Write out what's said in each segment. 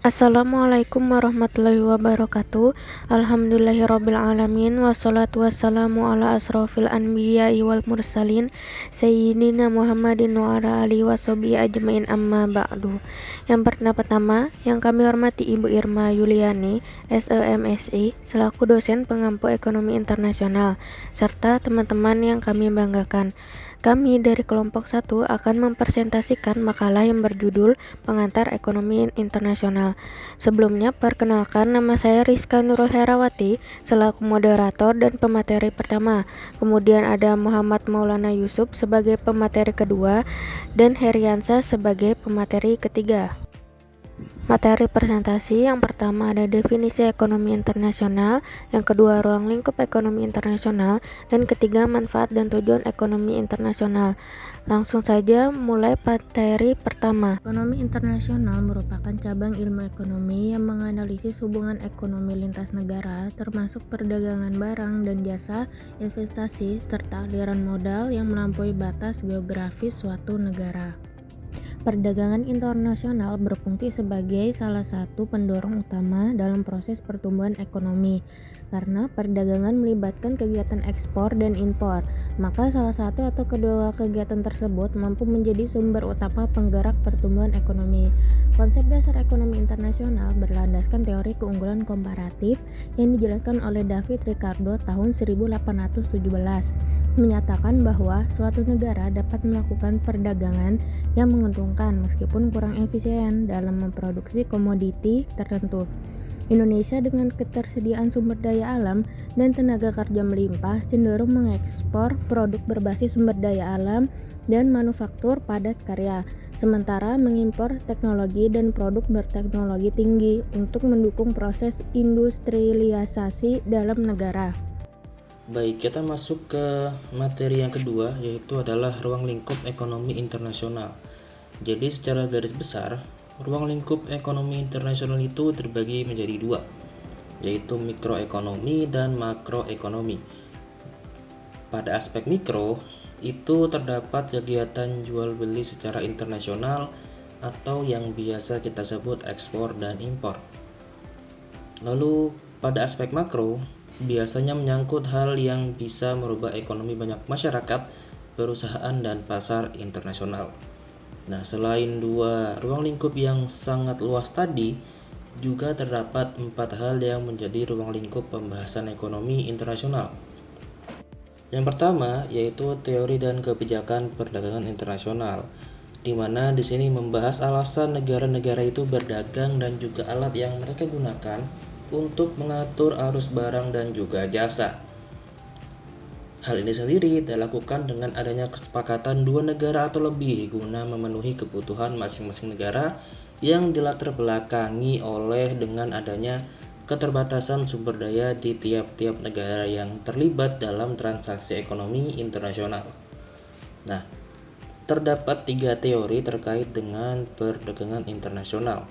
Assalamualaikum warahmatullahi wabarakatuh. Alhamdulillahirrabbilalamin. Wassalatu wassalamu ala asrofil anbiya'i wal mursalin Sayyidina Muhammadin wa ala alihi washabihi ajmain, amma ba'du. Yang pertama, yang kami hormati Ibu Irma Yuliani, SEMSI, selaku dosen pengampu ekonomi internasional, serta teman-teman yang kami banggakan. Kami dari kelompok 1 akan mempresentasikan makalah yang berjudul Pengantar Ekonomi Internasional. Sebelumnya, perkenalkan, nama saya Rizka Nurul Herawati selaku moderator dan pemateri pertama. Kemudian ada Muhammad Maulana Yusuf sebagai pemateri kedua dan Heriansa sebagai pemateri ketiga. Materi presentasi yang pertama ada definisi ekonomi internasional, yang kedua ruang lingkup ekonomi internasional, dan ketiga manfaat dan tujuan ekonomi internasional. Langsung saja mulai materi pertama. Ekonomi internasional merupakan cabang ilmu ekonomi yang menganalisis hubungan ekonomi lintas negara, termasuk perdagangan barang dan jasa, investasi, serta aliran modal yang melampaui batas geografis suatu negara. Perdagangan internasional berfungsi sebagai salah satu pendorong utama dalam proses pertumbuhan ekonomi. Karena perdagangan melibatkan kegiatan ekspor dan impor, maka salah satu atau kedua kegiatan tersebut mampu menjadi sumber utama penggerak pertumbuhan ekonomi. Konsep dasar ekonomi internasional berlandaskan teori keunggulan komparatif yang dijelaskan oleh David Ricardo tahun 1817. Menyatakan bahwa suatu negara dapat melakukan perdagangan yang menguntungkan meskipun kurang efisien dalam memproduksi komoditi tertentu. Indonesia dengan ketersediaan sumber daya alam dan tenaga kerja melimpah cenderung mengekspor produk berbasis sumber daya alam dan manufaktur padat karya, sementara mengimpor teknologi dan produk berteknologi tinggi untuk mendukung proses industrialisasi dalam negara. Baik, kita masuk ke materi yang kedua, yaitu adalah ruang lingkup ekonomi internasional. Jadi secara garis besar, ruang lingkup ekonomi internasional itu terbagi menjadi dua, yaitu mikroekonomi dan makroekonomi. Pada aspek mikro, itu terdapat kegiatan jual beli secara internasional atau yang biasa kita sebut ekspor dan impor. Lalu pada aspek makro, biasanya menyangkut hal yang bisa merubah ekonomi banyak masyarakat, perusahaan, dan pasar internasional. Nah, selain dua ruang lingkup yang sangat luas tadi, juga terdapat 4 hal yang menjadi ruang lingkup pembahasan ekonomi internasional. Yang pertama yaitu teori dan kebijakan perdagangan internasional, di mana di sini membahas alasan negara-negara itu berdagang dan juga alat yang mereka gunakan untuk mengatur arus barang dan juga jasa. Hal ini sendiri dilakukan dengan adanya kesepakatan dua negara atau lebih guna memenuhi kebutuhan masing-masing negara yang dilatar belakangi oleh dengan adanya keterbatasan sumber daya di tiap-tiap negara yang terlibat dalam transaksi ekonomi internasional. Nah, terdapat 3 teori terkait dengan perdagangan internasional.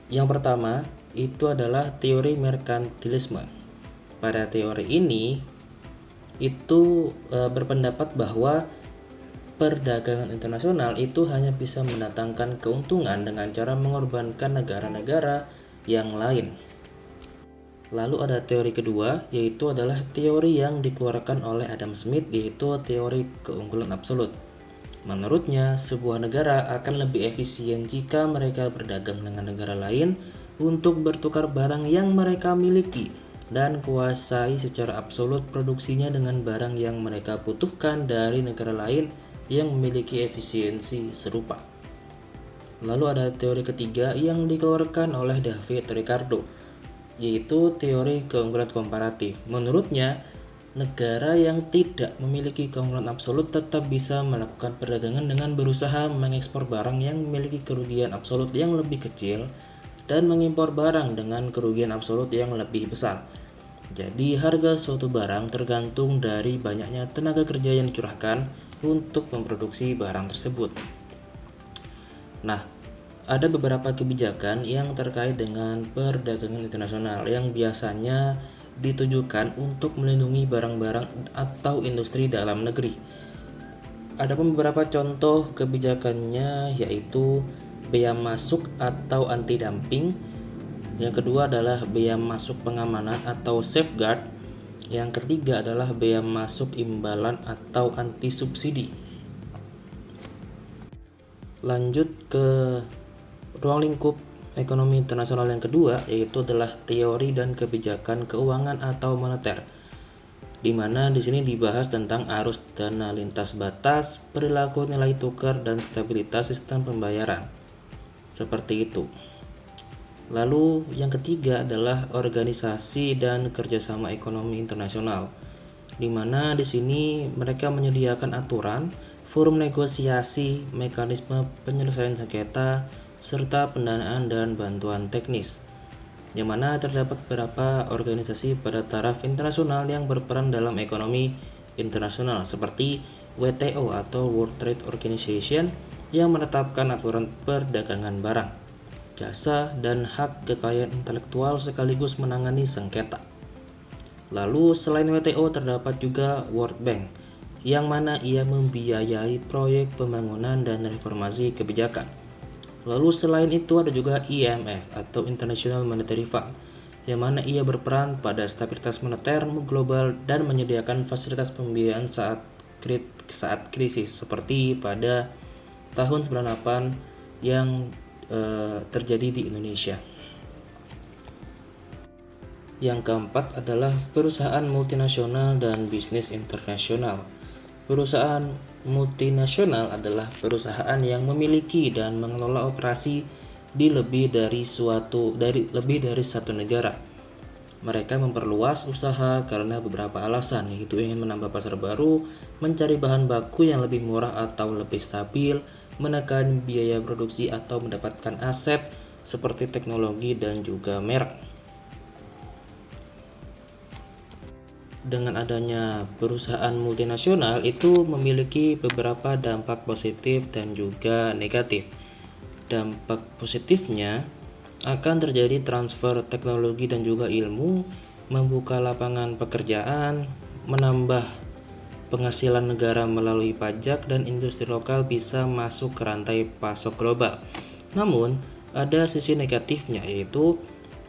Yang pertama itu adalah teori merkantilisme. Pada teori ini itu berpendapat bahwa perdagangan internasional itu hanya bisa mendatangkan keuntungan dengan cara mengorbankan negara-negara yang lain. Lalu ada teori kedua, yaitu adalah teori yang dikeluarkan oleh Adam Smith, yaitu teori keunggulan absolut. Menurutnya, sebuah negara akan lebih efisien jika mereka berdagang dengan negara lain untuk bertukar barang yang mereka miliki dan kuasai secara absolut produksinya dengan barang yang mereka butuhkan dari negara lain yang memiliki efisiensi serupa. Lalu ada teori ketiga yang dikeluarkan oleh David Ricardo, yaitu teori keunggulan komparatif. Menurutnya, negara yang tidak memiliki keunggulan absolut tetap bisa melakukan perdagangan dengan berusaha mengekspor barang yang memiliki kerugian absolut yang lebih kecil dan mengimpor barang dengan kerugian absolut yang lebih besar. Jadi harga suatu barang tergantung dari banyaknya tenaga kerja yang dicurahkan untuk memproduksi barang tersebut. Nah, ada beberapa kebijakan yang terkait dengan perdagangan internasional yang biasanya ditujukan untuk melindungi barang-barang atau industri dalam negeri. Ada beberapa contoh kebijakannya, yaitu bea masuk atau anti dumping. Yang kedua adalah bea masuk pengamanan atau safeguard. Yang ketiga adalah bea masuk imbalan atau anti subsidi. Lanjut ke ruang lingkup ekonomi internasional yang kedua, yaitu adalah teori dan kebijakan keuangan atau moneter, di mana di sini dibahas tentang arus dana lintas batas, perilaku nilai tukar, dan stabilitas sistem pembayaran. Seperti itu. Lalu yang ketiga adalah organisasi dan kerjasama ekonomi internasional, di mana di sini mereka menyediakan aturan, forum negosiasi, mekanisme penyelesaian sengketa, serta pendanaan dan bantuan teknis, yang mana terdapat beberapa organisasi pada taraf internasional yang berperan dalam ekonomi internasional seperti WTO atau World Trade Organization yang menetapkan aturan perdagangan barang, jasa, dan hak kekayaan intelektual sekaligus menangani sengketa. Lalu selain WTO terdapat juga World Bank, yang mana ia membiayai proyek pembangunan dan reformasi kebijakan. Lalu selain itu ada juga IMF atau International Monetary Fund, yang mana ia berperan pada stabilitas moneter global dan menyediakan fasilitas pembiayaan saat krisis seperti pada tahun 98 yang terjadi di Indonesia. Yang keempat adalah perusahaan multinasional dan bisnis internasional. Perusahaan multinasional adalah perusahaan yang memiliki dan mengelola operasi di lebih dari satu negara. Mereka memperluas usaha karena beberapa alasan, yaitu ingin menambah pasar baru, mencari bahan baku yang lebih murah atau lebih stabil, menekan biaya produksi, atau mendapatkan aset seperti teknologi dan juga merek. Dengan adanya perusahaan multinasional itu memiliki beberapa dampak positif dan juga negatif. Dampak positifnya akan terjadi transfer teknologi dan juga ilmu, membuka lapangan pekerjaan, menambah penghasilan negara melalui pajak, dan industri lokal bisa masuk ke rantai pasok global. Namun, ada sisi negatifnya, yaitu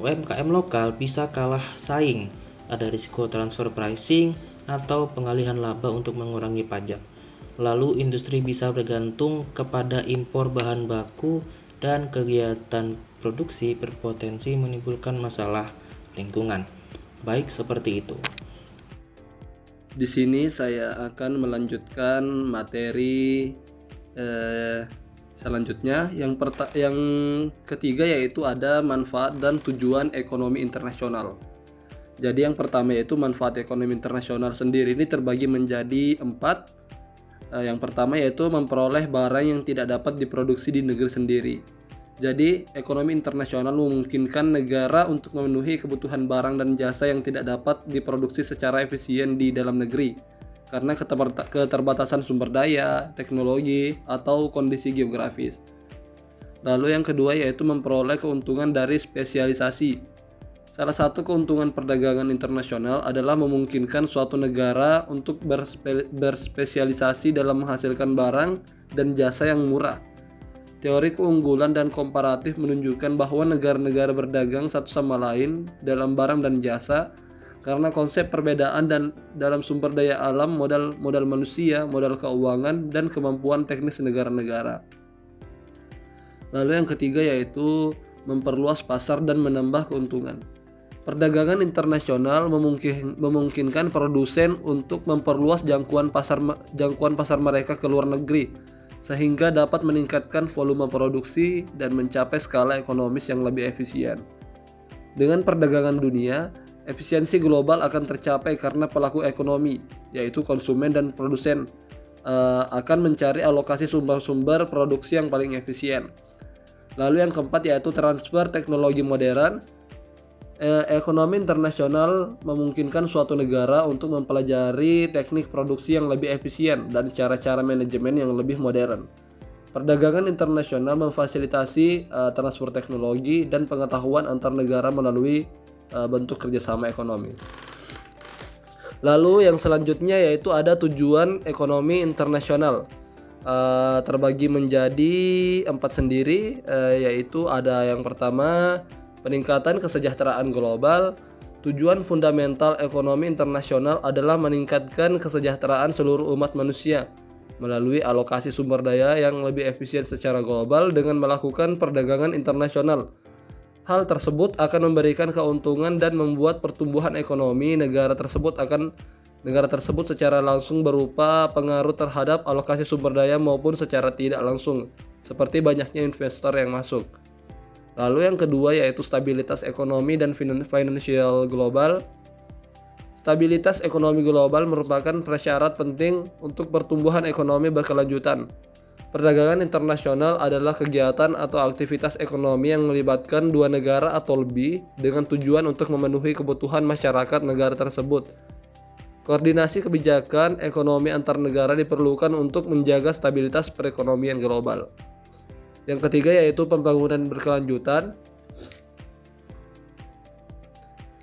UMKM lokal bisa kalah saing. Ada risiko transfer pricing atau pengalihan laba untuk mengurangi pajak. Lalu industri bisa bergantung kepada impor bahan baku dan kegiatan produksi berpotensi menimbulkan masalah lingkungan. Baik, seperti itu. Di sini saya akan melanjutkan materi selanjutnya. Yang ketiga yaitu ada manfaat dan tujuan ekonomi internasional. Jadi yang pertama yaitu manfaat ekonomi internasional sendiri ini terbagi menjadi 4. Yang pertama yaitu memperoleh barang yang tidak dapat diproduksi di negeri sendiri. Jadi ekonomi internasional memungkinkan negara untuk memenuhi kebutuhan barang dan jasa yang tidak dapat diproduksi secara efisien di dalam negeri karena keterbatasan sumber daya, teknologi, atau kondisi geografis. Lalu yang kedua yaitu memperoleh keuntungan dari spesialisasi. Salah satu keuntungan perdagangan internasional adalah memungkinkan suatu negara untuk berspesialisasi dalam menghasilkan barang dan jasa yang murah. Teori keunggulan dan komparatif menunjukkan bahwa negara-negara berdagang satu sama lain dalam barang dan jasa karena konsep perbedaan dan dalam sumber daya alam, modal manusia, modal keuangan, dan kemampuan teknis negara-negara. Lalu yang ketiga yaitu memperluas pasar dan menambah keuntungan. Perdagangan internasional memungkinkan produsen untuk memperluas jangkauan pasar mereka ke luar negeri, sehingga dapat meningkatkan volume produksi dan mencapai skala ekonomis yang lebih efisien. Dengan perdagangan dunia, efisiensi global akan tercapai karena pelaku ekonomi, yaitu konsumen dan produsen, akan mencari alokasi sumber-sumber produksi yang paling efisien. Lalu yang keempat yaitu transfer teknologi modern. Ekonomi internasional memungkinkan suatu negara untuk mempelajari teknik produksi yang lebih efisien dan cara-cara manajemen yang lebih modern. Perdagangan internasional memfasilitasi transfer teknologi dan pengetahuan antar negara melalui bentuk kerjasama ekonomi. Lalu yang selanjutnya yaitu ada tujuan ekonomi internasional, terbagi menjadi 4 sendiri, yaitu ada yang pertama peningkatan kesejahteraan global. Tujuan fundamental ekonomi internasional adalah meningkatkan kesejahteraan seluruh umat manusia melalui alokasi sumber daya yang lebih efisien secara global dengan melakukan perdagangan internasional. Hal tersebut akan memberikan keuntungan dan membuat pertumbuhan ekonomi negara tersebut secara langsung berupa pengaruh terhadap alokasi sumber daya maupun secara tidak langsung, seperti banyaknya investor yang masuk. Lalu yang kedua yaitu stabilitas ekonomi dan financial global. Stabilitas ekonomi global merupakan prasyarat penting untuk pertumbuhan ekonomi berkelanjutan. Perdagangan internasional adalah kegiatan atau aktivitas ekonomi yang melibatkan dua negara atau lebih dengan tujuan untuk memenuhi kebutuhan masyarakat negara tersebut. Koordinasi kebijakan ekonomi antar negara diperlukan untuk menjaga stabilitas perekonomian global. Yang ketiga yaitu pembangunan berkelanjutan.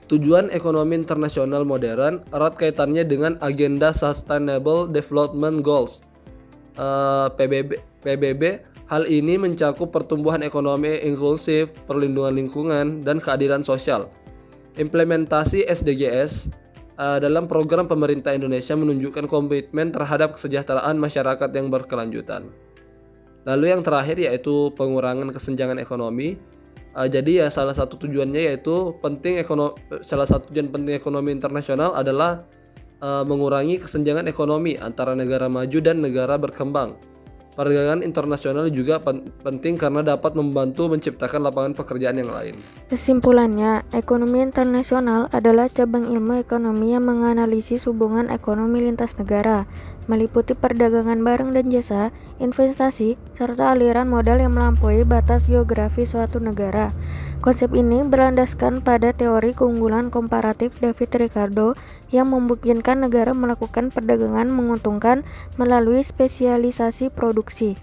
Tujuan ekonomi internasional modern erat kaitannya dengan agenda Sustainable Development Goals PBB. Hal ini mencakup pertumbuhan ekonomi inklusif, perlindungan lingkungan, dan keadilan sosial. Implementasi SDGs dalam program pemerintah Indonesia menunjukkan komitmen terhadap kesejahteraan masyarakat yang berkelanjutan. Lalu yang terakhir yaitu pengurangan kesenjangan ekonomi. Jadi ya salah satu tujuan penting ekonomi internasional adalah mengurangi kesenjangan ekonomi antara negara maju dan negara berkembang. Perdagangan internasional juga penting karena dapat membantu menciptakan lapangan pekerjaan yang lain. Kesimpulannya, ekonomi internasional adalah cabang ilmu ekonomi yang menganalisis hubungan ekonomi lintas negara, meliputi perdagangan barang dan jasa, investasi, serta aliran modal yang melampaui batas geografi suatu negara. Konsep ini berlandaskan pada teori keunggulan komparatif David Ricardo yang memungkinkan negara melakukan perdagangan menguntungkan melalui spesialisasi produksi.